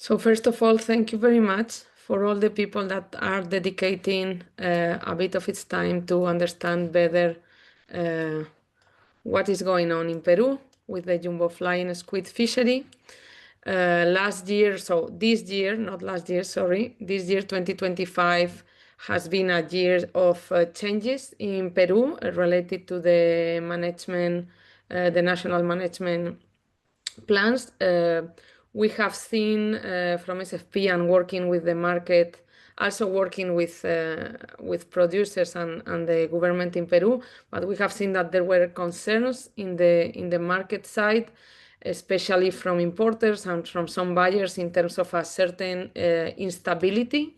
So first of all, thank you very much for all the people that are dedicating a bit of its time to understand better uh, what is going on in Peru with the jumbo flying squid fishery. Last year, so this year, not last year, sorry, this year 2025 has been a year of changes in Peru related to the management, the national management plans. We have seen from SFP and working with the market, also working with producers and the government in Peru, but we have seen that there were concerns in the market side, especially from importers and from some buyers in terms of a certain instability.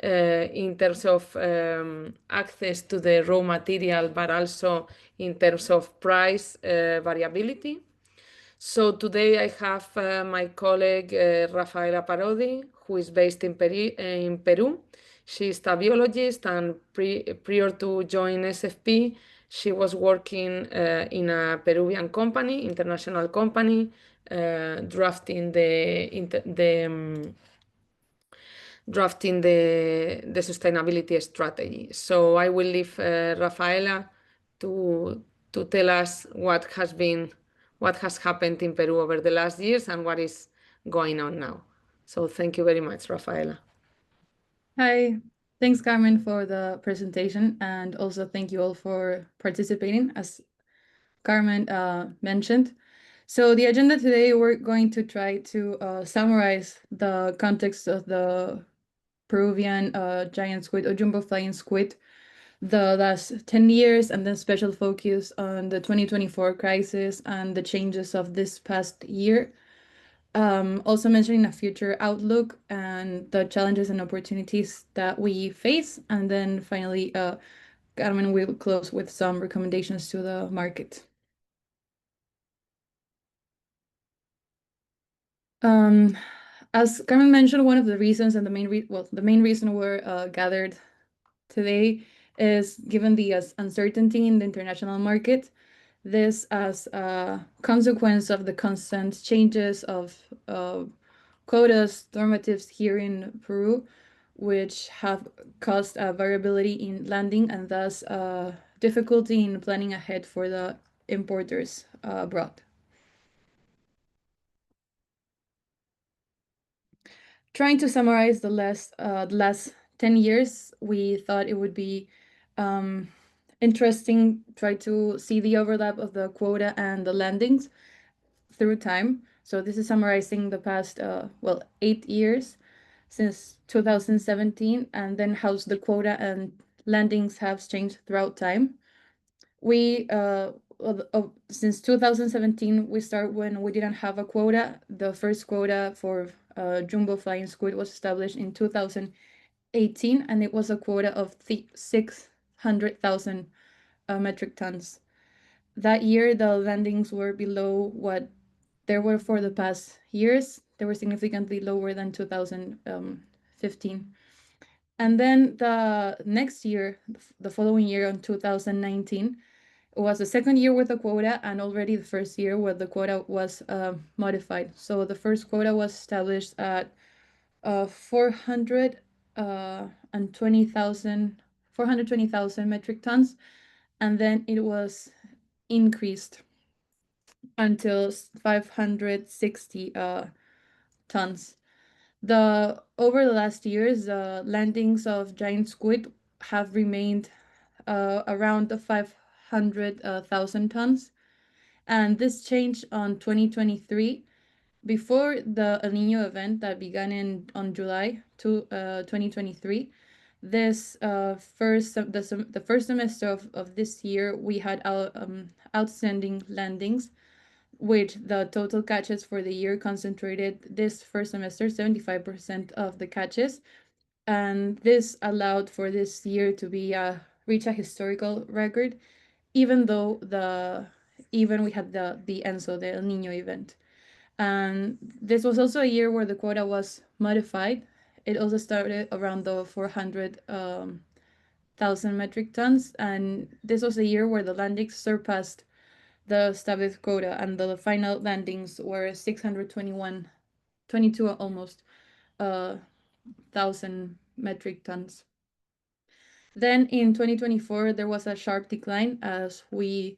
In terms of access to the raw material, but also in terms of price variability. So today I have my colleague Rafaela Parodi, who is based in Peru. She's a biologist, and prior to join SFP, she was working in a Peruvian company, international company, drafting the sustainability strategy. So I will leave Rafaela to tell us what has happened in Peru over the last years and what is going on now. So thank you very much, Rafaela. Hi, thanks Carmen for the presentation, and also thank you all for participating, as Carmen mentioned. So the agenda today, we're going to try to summarize the context of the Peruvian giant squid or jumbo flying squid, the last 10 years, and then special focus on the 2024 crisis and the changes of this past year. Also mentioning a future outlook and the challenges and opportunities that we face. And then finally, Carmen will close with some recommendations to the market. As Carmen mentioned, one of the reasons and the main reason we're gathered today is given the uncertainty in the international market. This as a consequence of the constant changes of quotas, normatives here in Peru, which have caused a variability in landing and thus difficulty in planning ahead for the importers abroad. Trying to summarize the last 10 years, we thought it would be interesting try to see the overlap of the quota and the landings through time. So this is summarizing the past 8 years since 2017, and then how the quota and landings have changed throughout time. We since 2017 we start when we didn't have a quota. The first quota for jumbo flying squid was established in 2018, and it was a quota of 600,000 metric tons. That year, the landings were below what there were for the past years. They were significantly lower than 2015. And then the next year, the following year, in 2019, it was the second year with a quota, and already the first year where the quota was modified. So the first quota was established at 420,000 metric tons, and then it was increased until 560 tons. Over the last years, the landings of giant squid have remained around the 500,000 tons, and this changed on 2023 before the El Nino event that began on July 2023. This the first semester of this year, we had outstanding landings, which the total catches for the year concentrated this first semester 75% of the catches, and this allowed for this year to be reach a historical record, even though even we had the ENSO, the El Nino event. And this was also a year where the quota was modified. It also started around the 400,000 metric tons, and this was a year where the landings surpassed the established quota, and the final landings were 622 almost thousand metric tons. Then in 2024, there was a sharp decline. As we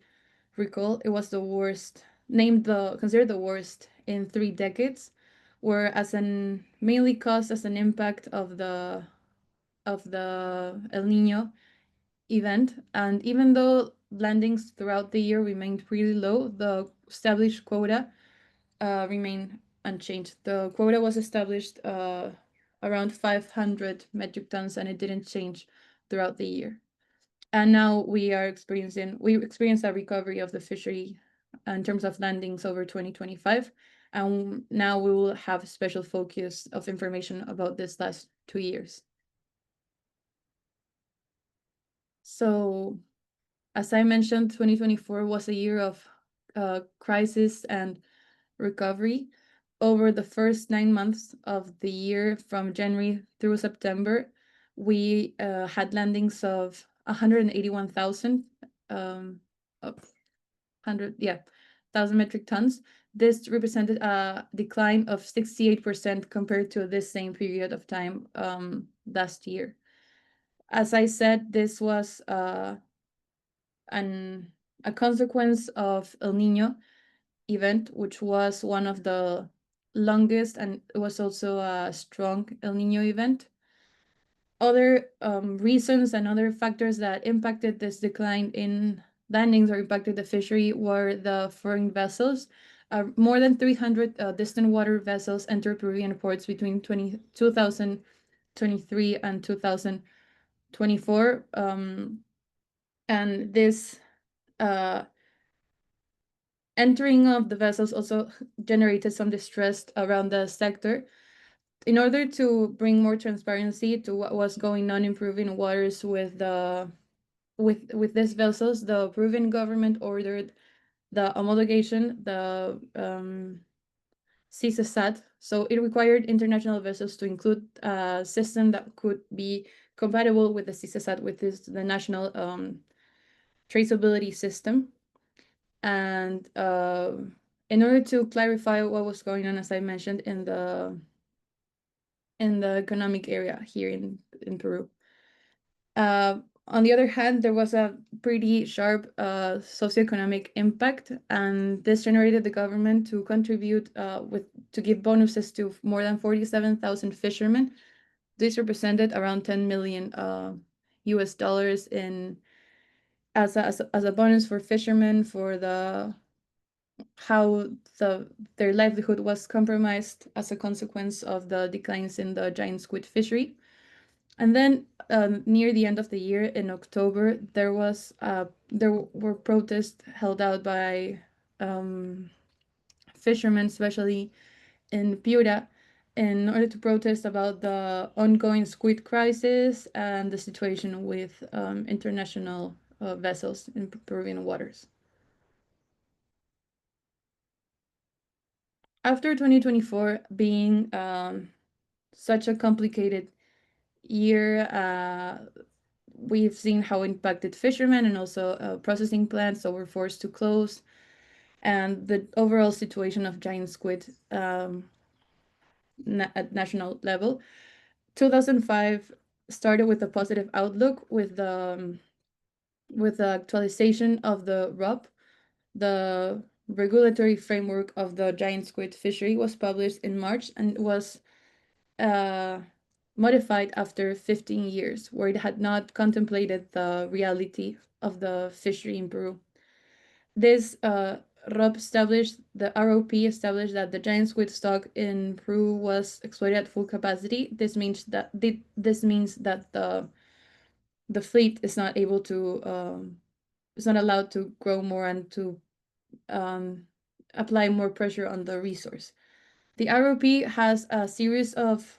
recall, it was the worst, considered the worst in 3 decades, where as an mainly caused as an impact of the El Nino event. And even though landings throughout the year remained pretty low, the established quota remained unchanged. The quota was established around 500 metric tons, and it didn't change throughout the year. And now we experienced a recovery of the fishery in terms of landings over 2025. And now we will have a special focus of information about this last 2 years. So, as I mentioned, 2024 was a year of crisis and recovery. Over the first 9 months of the year, from January through September, we had landings of 181,000 of 1,000 metric tons. This represented a decline of 68% compared to this same period of time last year. As I said, this was a consequence of El Nino event, which was one of the longest, and it was also a strong El Nino event. Other reasons and other factors that impacted this decline in landings or impacted the fishery were the foreign vessels. More than 300 distant water vessels entered Peruvian ports between 2023 and 2024. And this entering of the vessels also generated some distress around the sector. In order to bring more transparency to what was going on in Peruvian waters with these vessels, the Peruvian government ordered the homologation, the CISASAT. So it required international vessels to include a system that could be compatible with the CISASAT, with the national traceability system. And in order to clarify what was going on, as I mentioned, in the economic area here in Peru. On the other hand, there was a pretty sharp socioeconomic impact, and this generated the government to contribute to give bonuses to more than 47,000 fishermen. This represented around 10 million US dollars as a bonus for fishermen for how their livelihood was compromised as a consequence of the declines in the giant squid fishery. And then near the end of the year, in October, there were protests held out by fishermen, especially in Piura, in order to protest about the ongoing squid crisis and the situation with international vessels in Peruvian waters. After 2024 being such a complicated year, we've seen how it impacted fishermen and also processing plants that were forced to close, and the overall situation of giant squid at national level. 2005 started with a positive outlook with the actualization of the ROP. The regulatory framework of the giant squid fishery was published in March and was modified after 15 years, where it had not contemplated the reality of the fishery in Peru. This ROP established that the giant squid stock in Peru was exploited at full capacity. This means that the fleet is not able to is not allowed to grow more and to apply more pressure on the resource. The ROP has a series of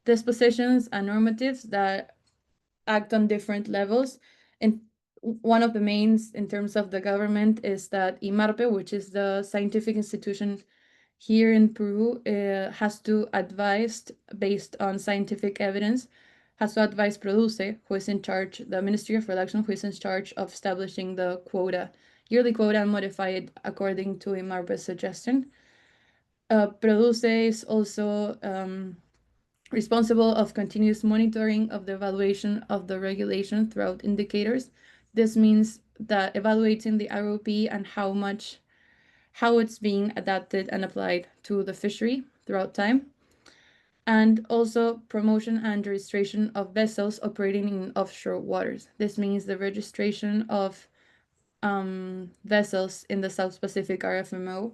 dispositions and normatives that act on different levels. And one of the mains in terms of the government is that IMARPE, which is the scientific institution here in Peru, has to advise based on scientific evidence, has to advise PRODUCE, who is in charge, the Ministry of Production, who is in charge of establishing the quota, yearly quota, and modify it according to IMARPE's suggestion. Produce is also responsible of continuous monitoring of the evaluation of the regulation throughout indicators. This means that evaluating the ROP and how it's being adapted and applied to the fishery throughout time, and also promotion and registration of vessels operating in offshore waters. This means the registration of vessels in the South Pacific RFMO,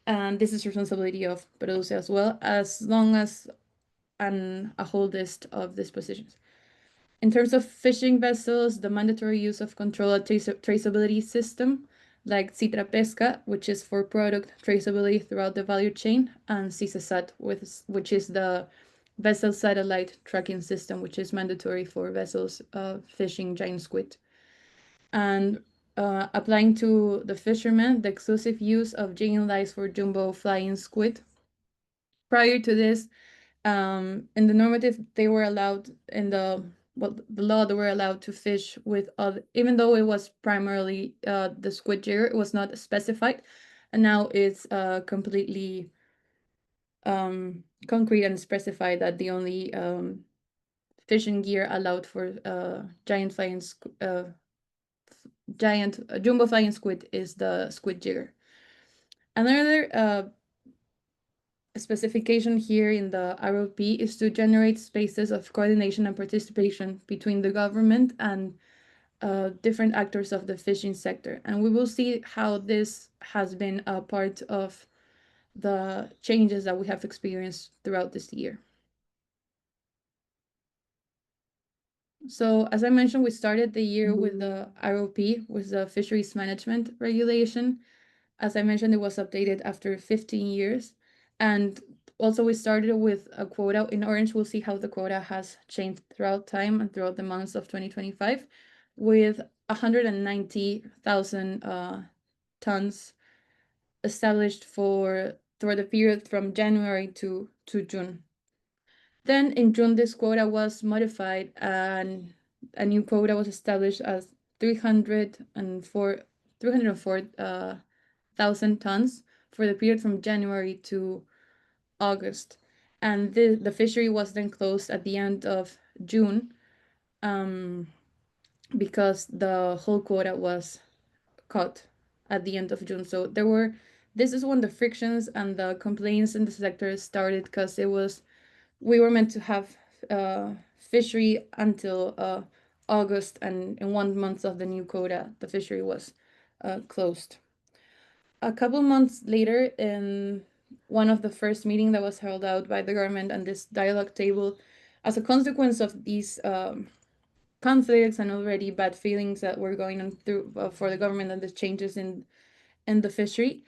and this is responsibility of Produce as well, as long as a whole list of dispositions. In terms of fishing vessels, the mandatory use of controlled traceability system like Citra Pesca, which is for product traceability throughout the value chain, and CISASAT, which is the vessel satellite tracking system, which is mandatory for vessels fishing giant squid. And applying to the fishermen, the exclusive use of jigging lines for jumbo flying squid. Prior to this, in the normative, they were allowed in the law, they were allowed to fish with other, even though it was primarily the squid jigger, it was not specified, and now it's completely concrete and specified that the only fishing gear allowed for giant jumbo flying squid is the squid jigger. Another specification here in the ROP is to generate spaces of coordination and participation between the government and different actors of the fishing sector. And we will see how this has been a part of the changes that we have experienced throughout this year. So as I mentioned, we started the year with the ROP, with the Fisheries Management Regulation. As I mentioned, it was updated after 15 years. And also we started with a quota. In orange, we'll see how the quota has changed throughout time and throughout the months of 2025, with 190,000 tons established for the period from January to June. Then in June, this quota was modified and a new quota was established as 304,000 tons for the period from January to August. And the fishery was then closed at the end of June because the whole quota was caught at the end of June. So this is when the frictions and the complaints in the sector started, because we were meant to have fishery until August, and in 1 month of the new quota, the fishery was closed. A couple months later, in one of the first meetings that was held out by the government and this dialogue table, as a consequence of these conflicts and already bad feelings that were going on through for the government and the changes in the fishery,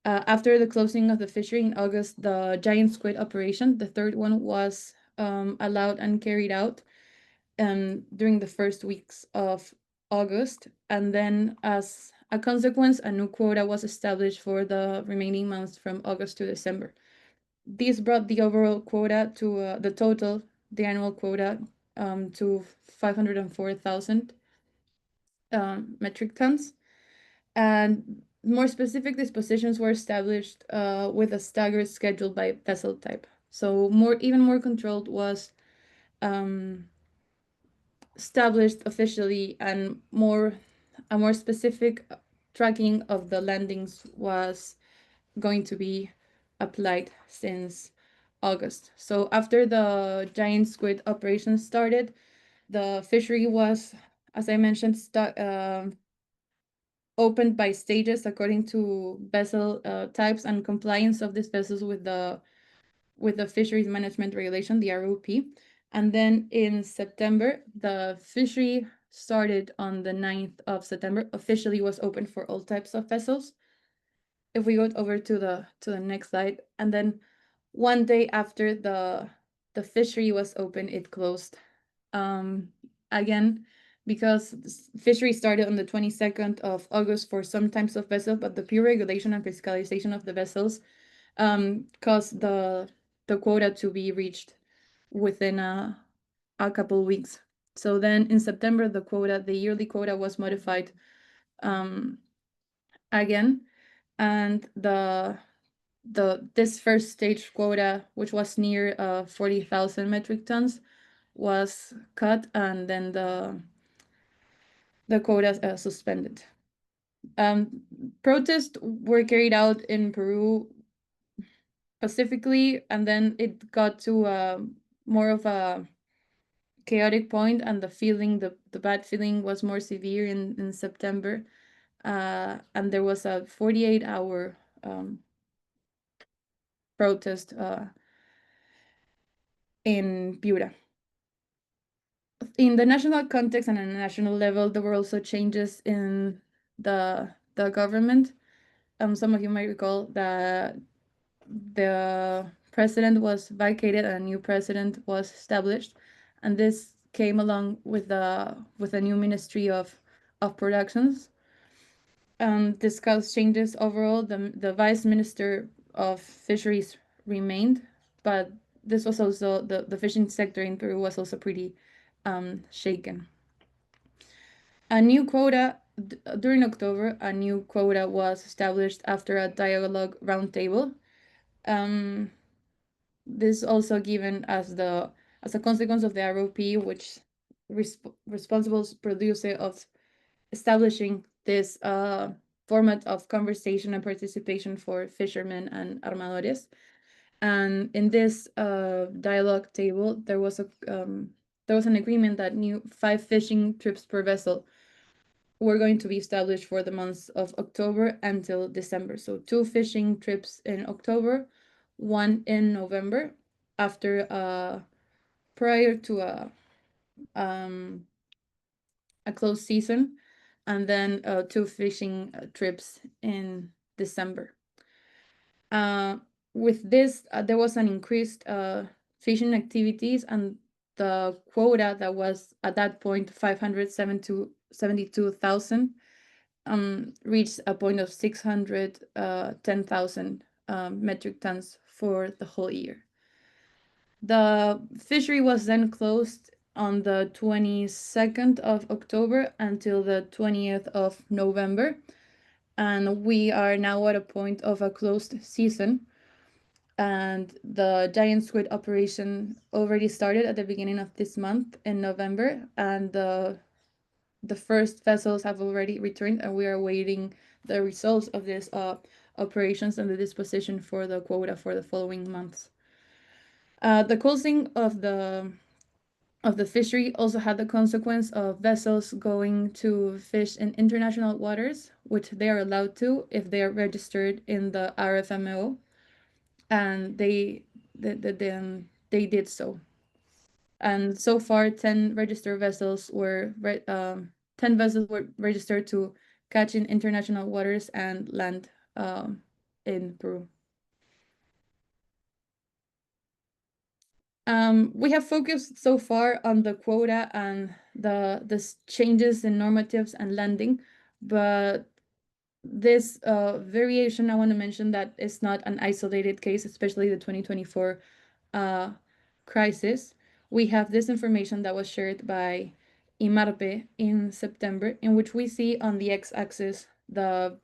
after the closing of the fishery in August, the giant squid operation, the third one, was allowed and carried out during the first weeks of August. And then, as a consequence, a new quota was established for the remaining months from August to December. This brought the overall quota to the annual quota to 504,000 metric tons. And more specific dispositions were established with a staggered schedule by vessel type. So even more controlled was established officially, and a more specific tracking of the landings was going to be applied since August. So after the giant squid operation started, the fishery was, as I mentioned, opened by stages according to vessel types and compliance of these vessels with the Fisheries Management Regulation, the ROP. And then in September, the fishery started on the 9th of September, officially was open for all types of vessels. If we go over to the next slide, and then one day after the fishery was open, it closed. Again, because fishery started on the 22nd of August for some types of vessels, but the pure regulation and fiscalization of the vessels caused the quota to be reached within a couple weeks. So then in September, the yearly quota was modified again, and the this first stage quota, which was near 40,000 metric tons, was cut, and then the quota suspended. Um, Protests were carried out in Peru pacifically, and then it got to more of a chaotic point, and the bad feeling was more severe in September, and there was a 48-hour protest in Piura. In the national context and on a national level, there were also changes in the government. Some of you might recall that the president was vacated and a new president was established, and this came along with a new ministry of productions. Discussed changes overall. The vice minister of fisheries remained, but this was also the fishing sector in Peru was also pretty shaken. A new quota during October, a new quota was established after a dialogue roundtable. Um, this also given as a consequence of the ROP, which responsible producer of establishing this format of conversation and participation for fishermen and armadores. And in this dialogue table, there was an agreement that new 5 fishing trips per vessel were going to be established for the months of October until December. So 2 fishing trips in October, one in November, after prior to a closed season, and then 2 fishing trips in December. Uh, with this, there was an increased fishing activities, and the quota that was at that point 572,000 reached a point of 610,000 metric tons for the whole year. The fishery was then closed on the 22nd of October until the 20th of November, and we are now at a point of a closed season. And the giant squid operation already started at the beginning of this month in November, and the first vessels have already returned, and we are waiting the results of these operations and the disposition for the quota for the following months. The closing of the fishery also had the consequence of vessels going to fish in international waters, which they are allowed to if they are registered in the RFMO, and they did so. And so far, 10 vessels were registered to catch in international waters and land in Peru. We have focused so far on the quota and the changes in normatives and landing, but this variation, I want to mention that it's not an isolated case, especially the 2024 uh, crisis. We have this information that was shared by IMARPE in September, in which we see on the x-axis the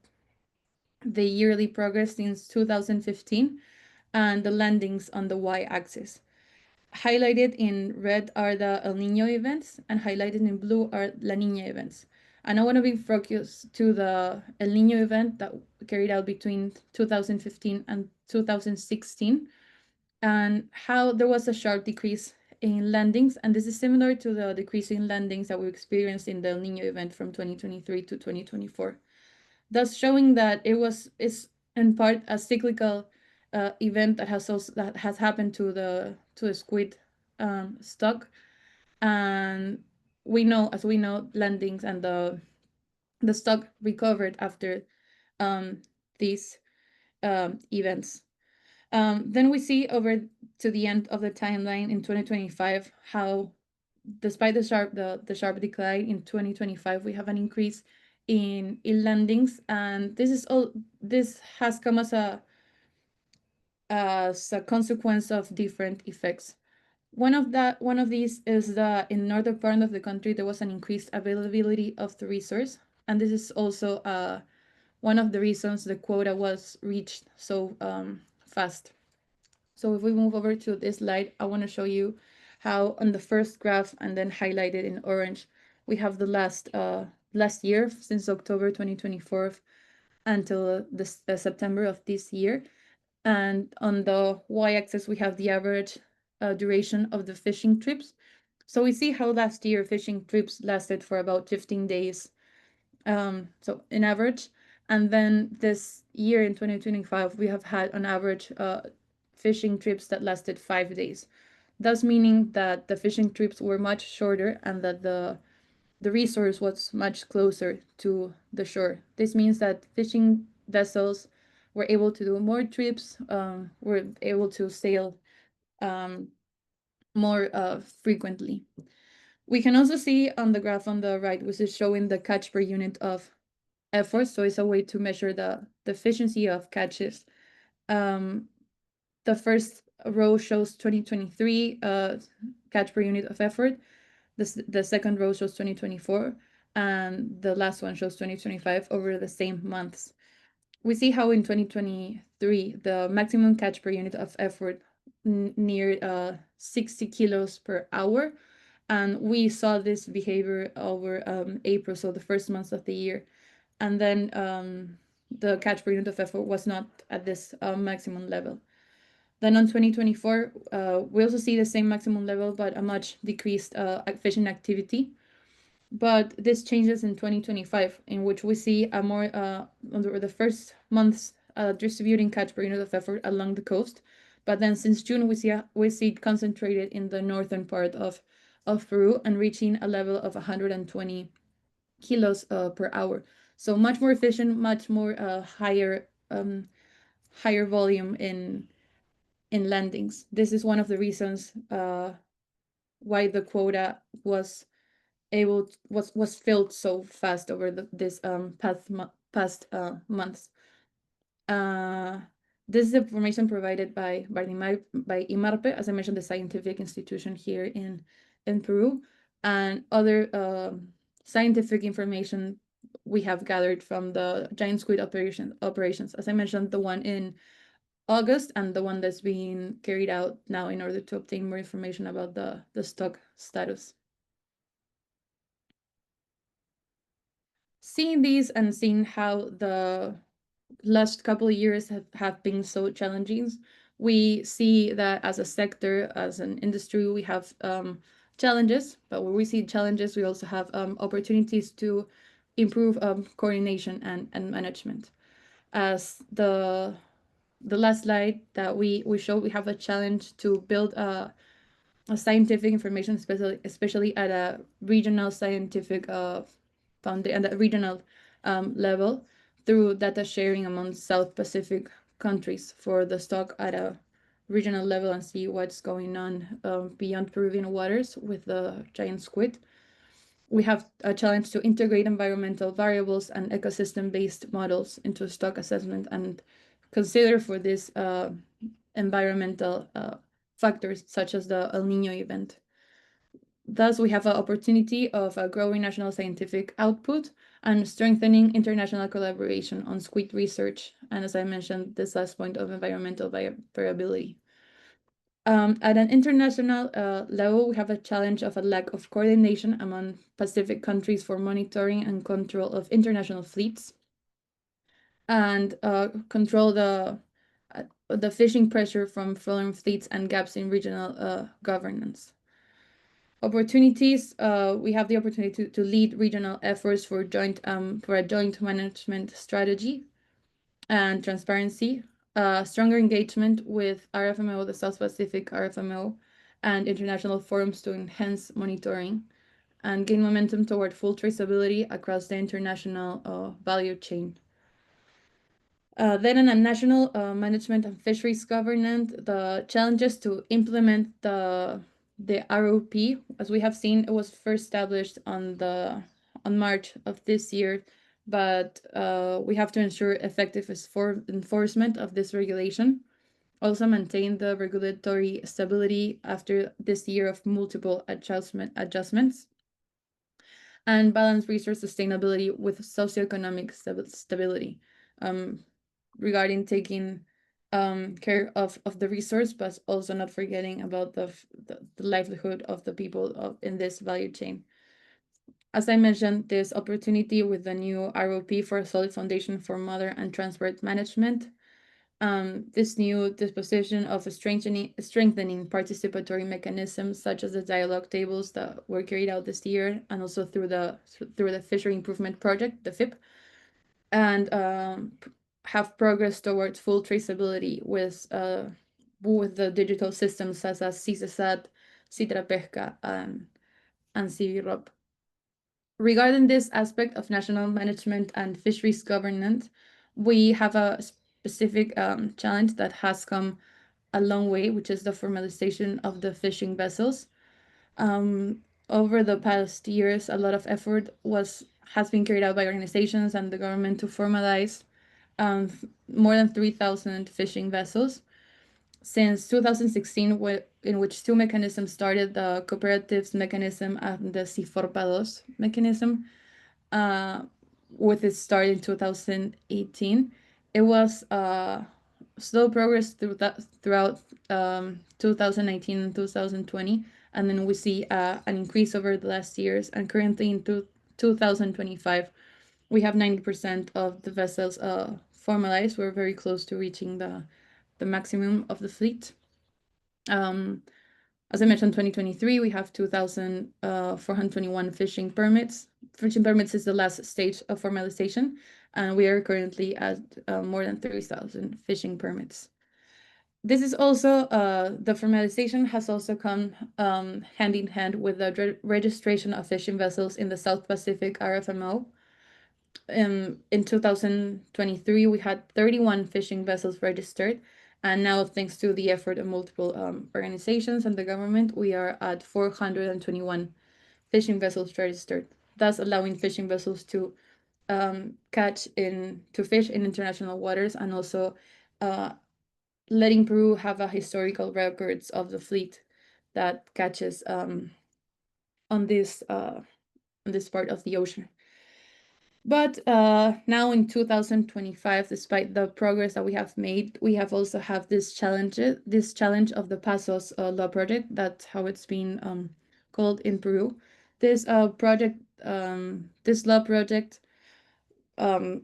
yearly progress since 2015, and the landings on the y-axis. Highlighted in red are the El Niño events, and highlighted in blue are La Niña events. And I want to be focused to the El Niño event that carried out between 2015 and 2016, and how there was a sharp decrease in landings. And this is similar to the decrease in landings that we experienced in the El Niño event from 2023 to 2024, thus showing that is in part a cyclical event that has happened to the squid stock. And as we know, landings and the stock recovered after these events. Then we see over to the end of the timeline in 2025 how, despite the sharp decline in 2025, we have an increase in landings, and this has come as a consequence of different effects. One of these is that in northern part of the country there was an increased availability of the resource, and this is also one of the reasons the quota was reached so fast. So if we move over to this slide, I want to show you how on the first graph and then highlighted in orange, we have the last year since October 2024 until this September of this year. And on the y-axis, we have the average duration of the fishing trips. So we see how last year fishing trips lasted for about 15 days, so in average. And then this year in 2025, we have had on average fishing trips that lasted 5 days, thus meaning that the fishing trips were much shorter and that the resource was much closer to the shore. This means that fishing vessels were able to do more trips, were able to sail um, more frequently. We can also see on the graph on the right, which is showing the catch per unit of effort. So it's a way to measure the efficiency of catches. Um, the first row shows 2023 catch per unit of effort. The second row shows 2024, and the last one shows 2025 over the same months. We see how in 2023, the maximum catch per unit of effort near 60 kilos per hour. And we saw this behavior over April, so the first months of the year. And then the catch per unit of effort was not at this maximum level. Then on 2024, we also see the same maximum level, but a much decreased fishing activity. But this changes in 2025, in which we see a more, under the first months, distributing catch per unit of effort along the coast. But then since June, we see it concentrated in the northern part of Peru and reaching a level of 120 kilos per hour. So much more efficient, much more higher volume in landings. This is one of the reasons why the quota was filled so fast over this past months. Uh, this is information provided by IMARPE, as I mentioned, the scientific institution here in Peru, and other scientific information we have gathered from the giant squid operations. As I mentioned, the one in August and the one that's being carried out now in order to obtain more information about the stock status. Seeing these and seeing how the last couple of years have been so challenging, we see that as a sector, as an industry, we have challenges, but where we see challenges, we also have opportunities to improve coordination and management. As the last slide that we showed, we have a challenge to build a scientific information, especially at a regional scientific and at regional level through data sharing among South Pacific countries for the stock at a regional level and see what's going on beyond Peruvian waters with the giant squid. We have a challenge to integrate environmental variables and ecosystem-based models into stock assessment and consider for this environmental factors such as the El Nino event. Thus, we have an opportunity of a growing national scientific output and strengthening international collaboration on squid research, and as I mentioned, this last point of environmental variability. At an international level, we have a challenge of a lack of coordination among Pacific countries for monitoring and control of international fleets, and control the fishing pressure from foreign fleets and gaps in regional governance. Opportunities, we have the opportunity to lead regional efforts for a joint management strategy and transparency, stronger engagement with RFMO, the South Pacific RFMO, and international forums to enhance monitoring and gain momentum toward full traceability across the international value chain. Then in a national management and fisheries governance, the challenges to implement the ROP, as we have seen, it was first established on March of this year, but we have to ensure effective enforcement of this regulation. Also maintain the regulatory stability after this year of multiple adjustments, and balance resource sustainability with socioeconomic stability. regarding taking care of the resource, but also not forgetting about the livelihood of the people in this value chain. As I mentioned, this opportunity with the new ROP for a solid foundation for mother and transport management, this new disposition of strengthening participatory mechanisms such as the dialogue tables that were carried out this year, and also through the fishery improvement project, the FIP, and have progressed towards full traceability with the digital systems such as CISAT, Citra Pesca, and CVROP. Regarding this aspect of national management and fisheries governance, we have a specific challenge that has come a long way, which is the formalization of the fishing vessels. Um, Over the past years, a lot of effort has been carried out by organizations and the government to formalize more than 3,000 fishing vessels. Since 2016, in which two mechanisms started, the cooperatives mechanism and the CIFORPA2 mechanism, uh, with its start in 2018. It was slow progress throughout 2019 and 2020, and then we see an increase over the last years. And currently in 2025, we have 90% of the vessels formalized. We're very close to reaching the maximum of the fleet. As I mentioned, 2023, we have 2,421 fishing permits. Fishing permits is the last stage of formalization, and we are currently at more than 30,000 fishing permits. This is also, the formalization has also come hand in hand with the registration of fishing vessels in the South Pacific RFMO. In 2023, we had 31 fishing vessels registered, and now, thanks to the effort of multiple organizations and the government, we are at 421 fishing vessels registered, thus allowing fishing vessels to fish in international waters, and also letting Peru have a historical records of the fleet that catches on this part of the ocean. But now in 2025, despite the progress that we have made, we have also have this challenge of the Pasos law project. That's how it's been called in Peru. This this law project um,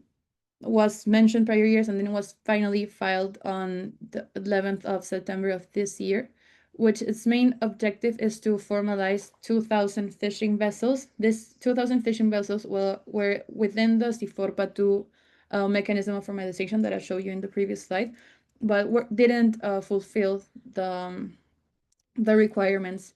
was mentioned prior years, and then it was finally filed on the 11th of September of this year, which its main objective is to formalize 2,000 fishing vessels. This 2,000 fishing vessels were within the CIFORPA2 mechanism of formalization that I showed you in the previous slide, but didn't fulfill the requirements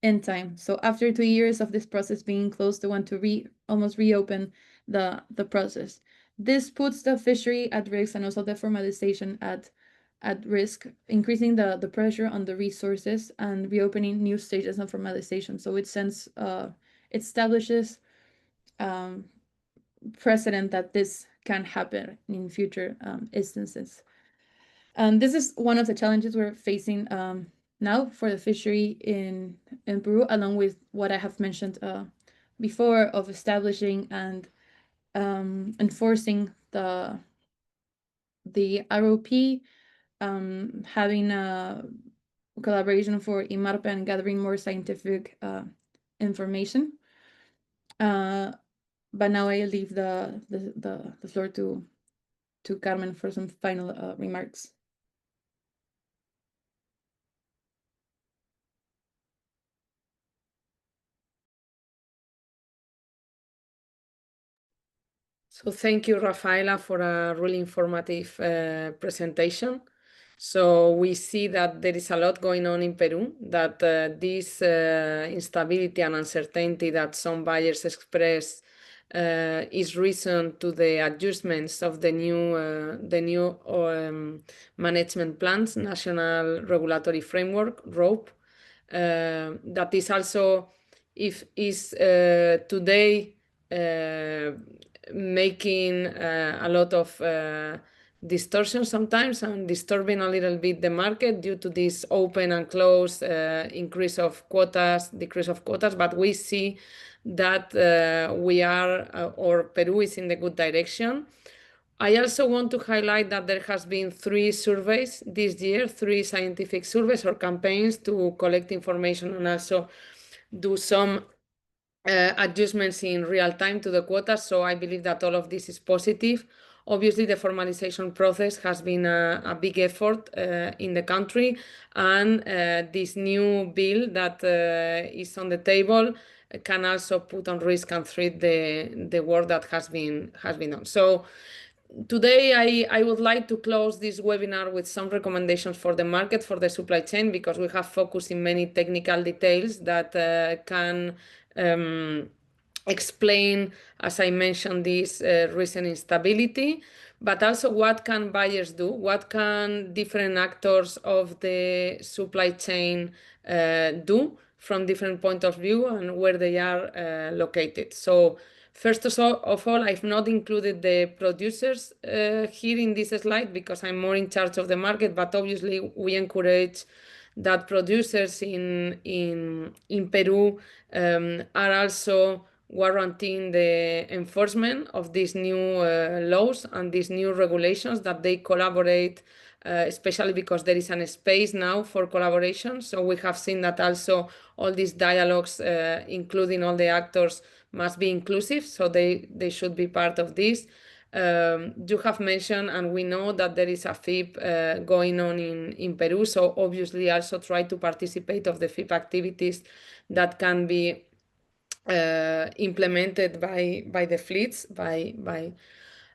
in time. So after 2 years of this process being closed, they want to almost reopen the process. This puts the fishery at risk, and also the formalization at risk, increasing the pressure on the resources and reopening new stages of formalization. So it establishes precedent that this can happen in future instances. This is one of the challenges we're facing now for the fishery in Peru, along with what I have mentioned before of establishing and enforcing the ROP, having a collaboration for IMARPE and gathering more scientific information. But now I leave the floor to Carmen for some final remarks. So thank you, Rafaela, for a really informative presentation. So we see that there is a lot going on in Peru, that this instability and uncertainty that some buyers express is reason to the adjustments of the new management plans, National Regulatory Framework, ROPE. That is also, if is today making a lot of distortion sometimes, and disturbing a little bit the market due to this open and close, increase of quotas, decrease of quotas. But we see that we are, or Peru is in the good direction. I also want to highlight that there has been 3 surveys this year, 3 scientific surveys or campaigns to collect information and also do some adjustments in real time to the quotas. So I believe that all of this is positive. Obviously, the formalization process has been a big effort in the country, and this new bill that is on the table can also put on risk and threat the work that has been done. So today, I would like to close this webinar with some recommendations for the market, for the supply chain, because we have focused in many technical details that can explain, as I mentioned, this recent instability, but also what can buyers do? What can different actors of the supply chain do from different point of view and where they are located? So first of all, I've not included the producers here in this slide because I'm more in charge of the market, but obviously we encourage that producers in Peru are also guaranteeing the enforcement of these new laws and these new regulations, that they collaborate, especially because there is a space now for collaboration. So we have seen that also all these dialogues, including all the actors, must be inclusive, so they should be part of this. You have mentioned, and we know that there is a FIP going on in Peru, so obviously also try to participate of the FIP activities that can be implemented by the fleets,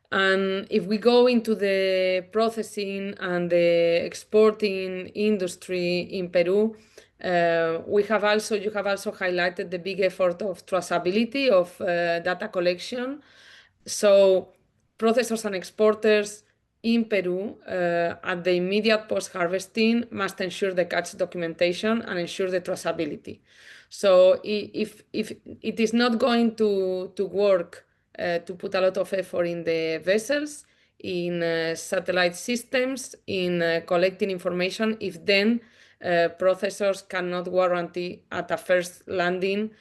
and if we go into the processing and the exporting industry in Peru, you have also highlighted the big effort of traceability of data collection. So processors and exporters in Peru, at the immediate post-harvesting, must ensure the catch documentation and ensure the traceability. So if it is not going to work to put a lot of effort in the vessels, in satellite systems, in collecting information, if then processors cannot guarantee at a first landing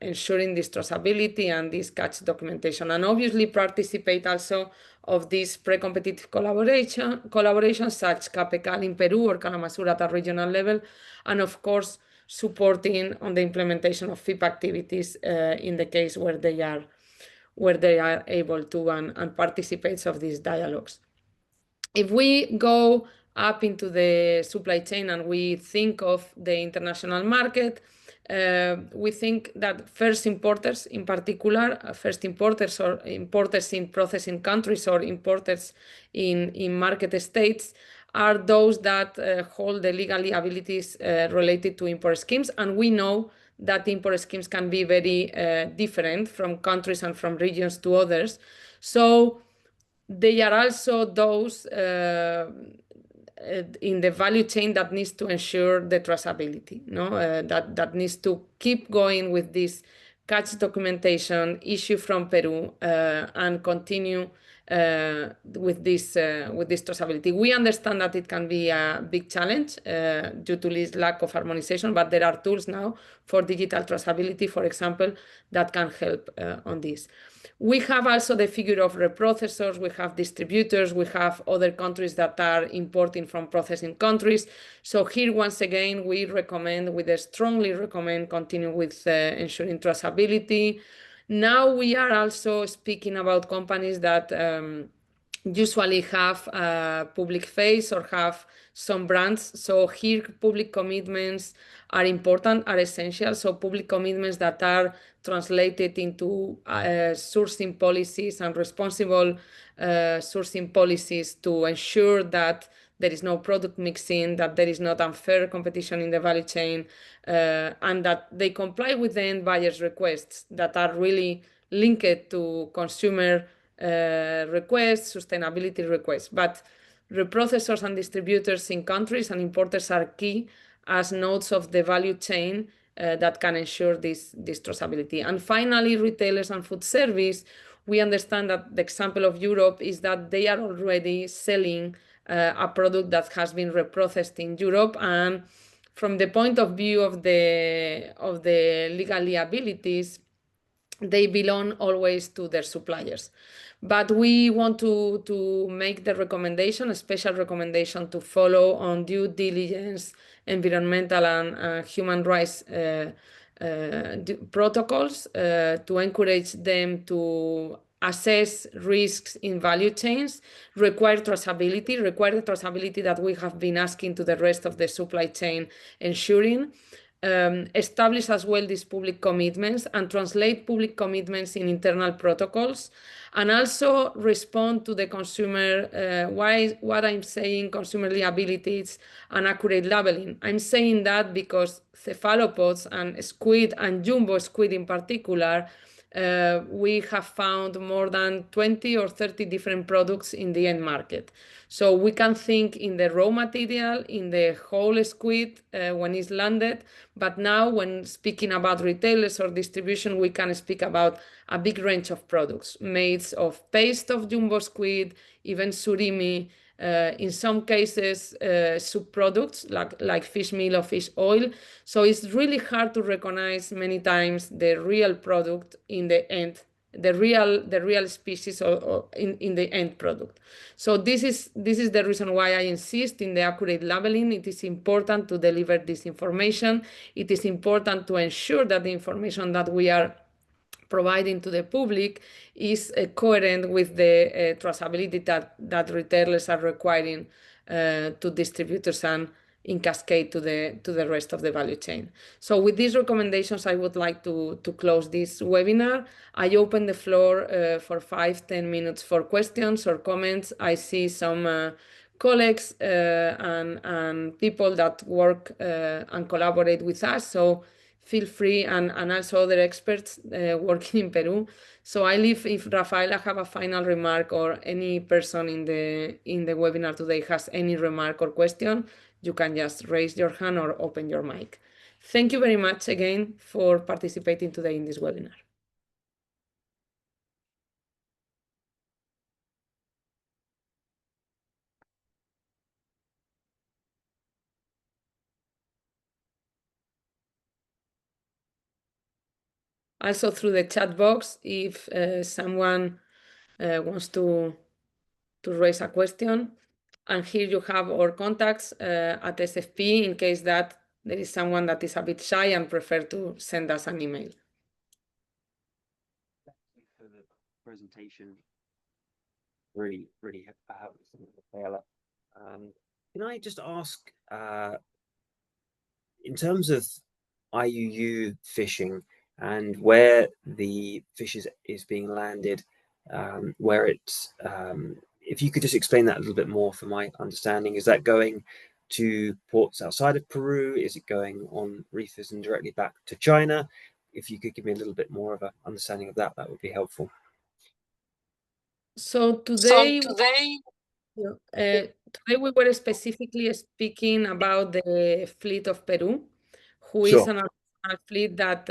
ensuring this traceability and this catch documentation, and obviously participate also of this pre-competitive collaboration such CAPECAL in Peru or Kalamazoo at a regional level, and of course supporting on the implementation of FIP activities in the case where they are able to and participates of these dialogues. If we go up into the supply chain and we think of the international market, we think that first importers in particular, first importers or importers in processing countries or importers in market states, are those that hold the legal liabilities related to import schemes. And we know that import schemes can be very different from countries and from regions to others. So they are also those in the value chain that needs to ensure the traceability, no? That needs to keep going with this catch documentation issue from Peru and continue with this traceability. We understand that it can be a big challenge due to this lack of harmonization, but there are tools now for digital traceability, for example, that can help on this. We have also the figure of reprocessors, we have distributors, we have other countries that are importing from processing countries. So here, once again, we strongly recommend continue with ensuring traceability. Now we are also speaking about companies that usually have a public face or have some brands. So here, public commitments are important, are essential. So public commitments that are translated into sourcing policies and responsible sourcing policies to ensure that there is no product mixing, that there is not unfair competition in the value chain, and that they comply with the end buyer's requests that are really linked to consumer requests, sustainability requests. But reprocessors and distributors in countries and importers are key as nodes of the value chain that can ensure this traceability. And finally, retailers and food service, we understand that the example of Europe is that they are already selling a product that has been reprocessed in Europe, and from the point of view of the legal liabilities, they belong always to their suppliers. But we want to make the recommendation, a special recommendation to follow on due diligence, environmental and human rights protocols to encourage them to assess risks in value chains, require the traceability that we have been asking to the rest of the supply chain, ensuring establish as well these public commitments and translate public commitments in internal protocols, and also respond to the consumer. Why what I'm saying consumer liability is an accurate labeling. I'm saying that because cephalopods and squid and jumbo squid in particular, we have found more than 20 or 30 different products in the end market. So we can think in the raw material, in the whole squid when it's landed, but now when speaking about retailers or distribution, we can speak about a big range of products made of paste of jumbo squid, even surimi, in some cases subproducts like fish meal or fish oil. So it's really hard to recognize many times the real product in the end, the real species or in the end product. So this is the reason why I insist in the accurate labeling. It is important to deliver this information. It is important to ensure that the information that we are providing to the public is coherent with the traceability that retailers are requiring to distributors and in cascade to the rest of the value chain. So with these recommendations, I would like to close this webinar. I open the floor for 5-10 minutes for questions or comments. I see some colleagues and people that work and collaborate with us. So feel free, and also other experts working in Peru. So I leave, if Rafaela have a final remark or any person in the webinar today has any remark or question, you can just raise your hand or open your mic. Thank you very much again for participating today in this webinar. Also through the chat box, if someone wants to raise a question. And here you have our contacts at SFP in case that there is someone that is a bit shy and prefer to send us an email. Thank you for the presentation. Really, really Rafaela. Can I just ask, in terms of IUU fishing and where the fish is being landed, where it's, if you could just explain that a little bit more for my understanding, is that going to ports outside of Peru? Is it going on reefers and directly back to China? If you could give me a little bit more of an understanding of that, that would be helpful. So So today, today, today we were specifically speaking about the fleet of Peru, who is sure. an artisanal fleet that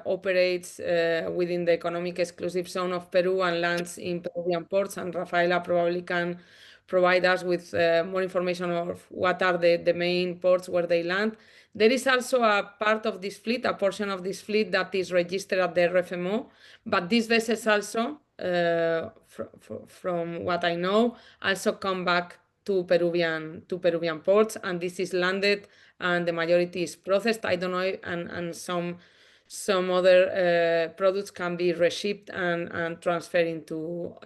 operates within the economic exclusive zone of Peru and lands in Peruvian ports. And Rafaela probably can provide us with more information of what are the main ports where they land. There is also a part of this fleet, a portion of this fleet that is registered at the RFMO, but these vessels also, from what I know, also come back to Peruvian ports, and this is landed, and the majority is processed. I don't know, and some other products can be reshipped and transferred into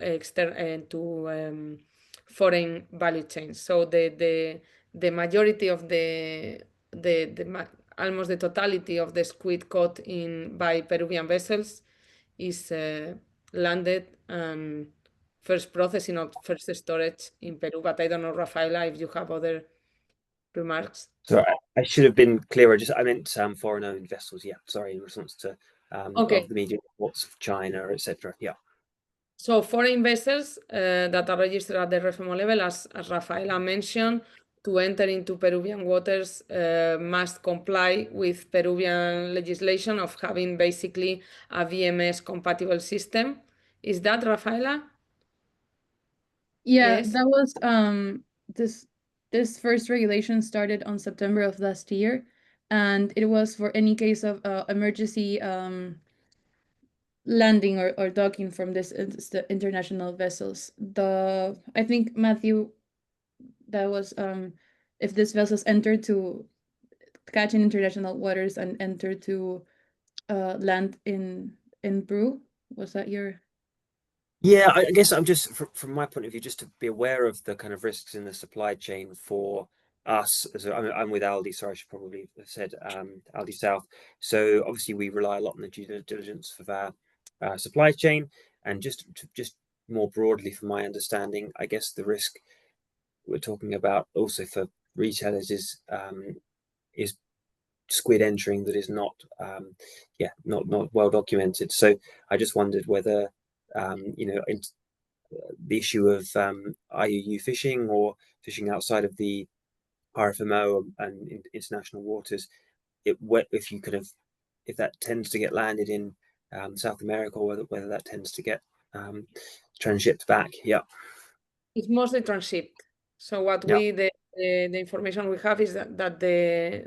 foreign value chains. So the majority of almost the totality of the squid caught in by Peruvian vessels is landed and first processing or first storage in Peru. But I don't know, Rafaela, if you have other remarks. So I should have been clearer. I meant foreign-owned vessels. Yeah, sorry, in response to Okay. of the media reports of China, etc. Yeah. So foreign vessels that are registered at the RFMO level, as Rafaela mentioned, to enter into Peruvian waters must comply with Peruvian legislation of having basically a VMS compatible system. Is that, Rafaela? Yeah, Yes. that was this first regulation started on September of last year, and it was for any case of emergency landing or docking from this the international vessels. I think, Matthew, that was if these vessels enter to catch in international waters and enter to land in Peru. Was that your? Yeah, I guess I'm just from my point of view, just to be aware of the kind of risks in the supply chain for us. I'm with Aldi, so I should probably have said Aldi South. So obviously we rely a lot on the due diligence of our supply chain, and just more broadly, from my understanding, I guess the risk we're talking about also for retailers is squid entering that is not not well documented. So I just wondered whether the issue of IUU fishing or fishing outside of the RFMO and international waters, if you if that tends to get landed in South America, or whether that tends to get transshipped back. Yeah, it's mostly transshipped. So what yeah, the information we have is that the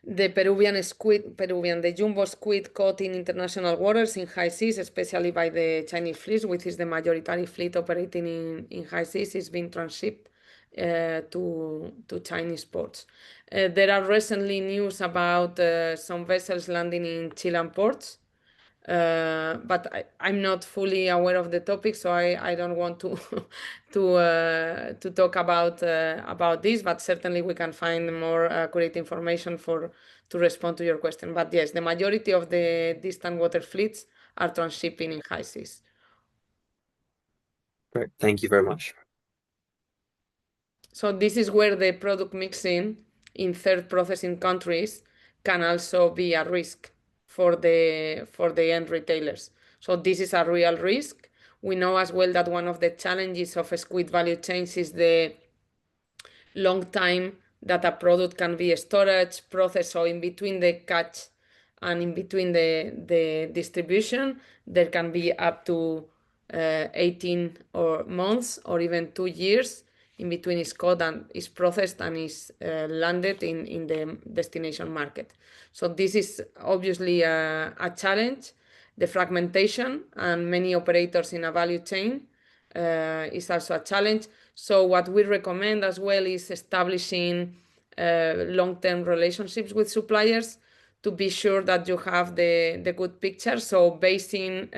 the jumbo squid caught in international waters in high seas, especially by the Chinese fleet, which is the majority fleet operating in high seas, is being transshipped to Chinese ports. There are recently news about some vessels landing in Chilean ports. But I'm not fully aware of the topic, so I don't want to to talk about this. But certainly we can find more accurate information to respond to your question. But yes, the majority of the distant water fleets are transshipping in high seas. great. Thank you very much. So this is where the product mixing in third processing countries can also be a risk for the end retailers. So this is a real risk. We know as well that one of the challenges of squid value chains is the long time that a product can be storage, processed, so in between the catch and in between the distribution, there can be up to 18 or months or even 2 years in between is caught and is processed and is landed in the destination market. So this is obviously a challenge. The fragmentation and many operators in a value chain is also a challenge. So what we recommend as well is establishing long-term relationships with suppliers to be sure that you have the good picture. So basing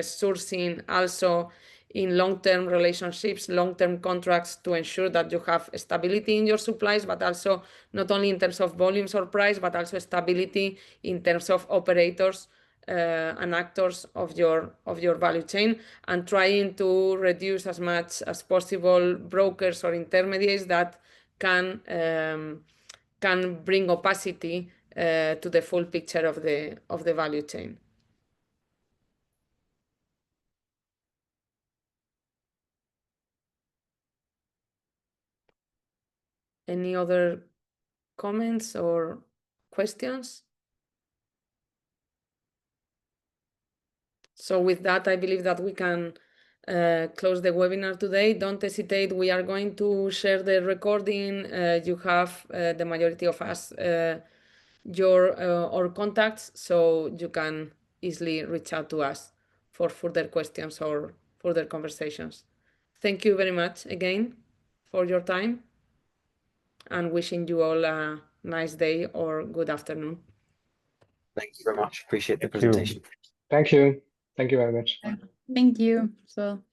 sourcing also in long-term relationships, long-term contracts to ensure that you have stability in your supplies, but also not only in terms of volumes or price, but also stability in terms of operators and actors of your value chain, and trying to reduce as much as possible brokers or intermediaries that can bring opacity to the full picture of the value chain. Any other comments or questions? So with that, I believe that we can close the webinar today. Don't hesitate. We are going to share the recording. You have the majority of us our contacts, so you can easily reach out to us for further questions or further conversations. Thank you very much again for your time, and wishing you all a nice day or good afternoon. Thank you very much. Appreciate the presentation. Thank you. Thank you very much. Thank you. So.